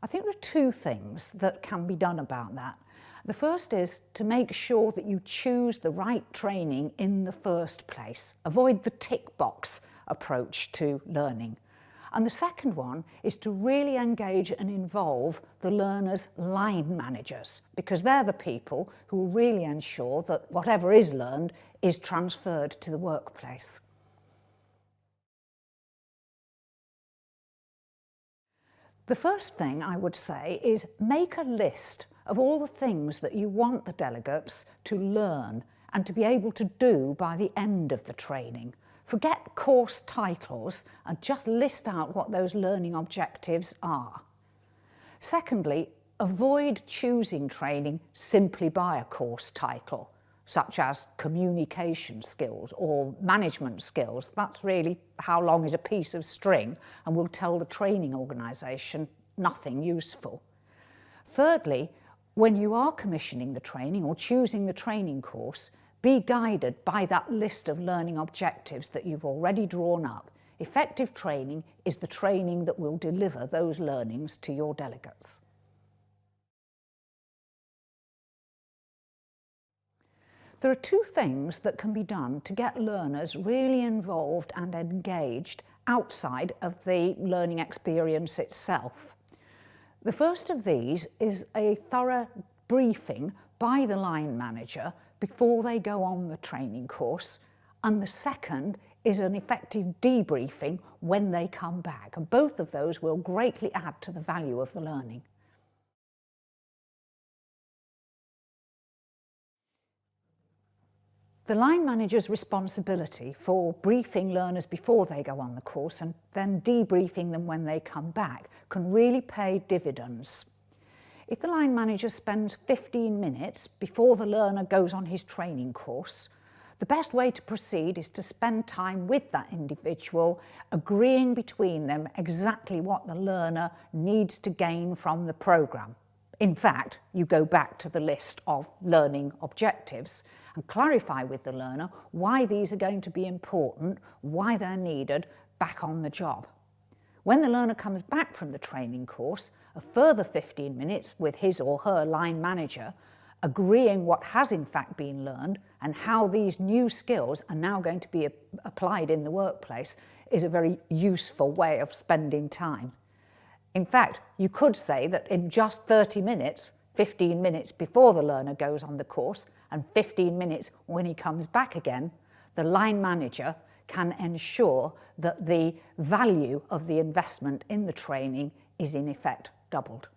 I think there are two things that can be done about that. The first is to make sure that you choose the right training in the first place. Avoid the tick box approach to learning. And the second one is to really engage and involve the learners' line managers, because they're the people who will really ensure that whatever is learned is transferred to the workplace. The first thing I would say is make a list of all the things that you want the delegates to learn and to be able to do by the end of the training. Forget course titles and just list out what those learning objectives are. Secondly, avoid choosing training simply by a course title, such as communication skills or management skills. That's really how long is a piece of string and will tell the training organisation nothing useful. Thirdly, when you are commissioning the training or choosing the training course, be guided by that list of learning objectives that you've already drawn up. Effective training is the training that will deliver those learnings to your delegates. There are two things that can be done to get learners really involved and engaged outside of the learning experience itself. The first of these is a thorough briefing by the line manager before they go on the training course, and the second is an effective debriefing when they come back, and both of those will greatly add to the value of the learning. The line manager's responsibility for briefing learners before they go on the course and then debriefing them when they come back can really pay dividends. If the line manager spends 15 minutes before the learner goes on his training course, the best way to proceed is to spend time with that individual, agreeing between them exactly what the learner needs to gain from the programme. In fact, you go back to the list of learning objectives and clarify with the learner why these are going to be important, why they're needed back on the job. When the learner comes back from the training course, a further 15 minutes with his or her line manager, agreeing what has in fact been learned and how these new skills are now going to be applied in the workplace is a very useful way of spending time. In fact, you could say that in just 30 minutes, 15 minutes before the learner goes on the course and 15 minutes when he comes back again, the line manager can ensure that the value of the investment in the training is in effect doubled.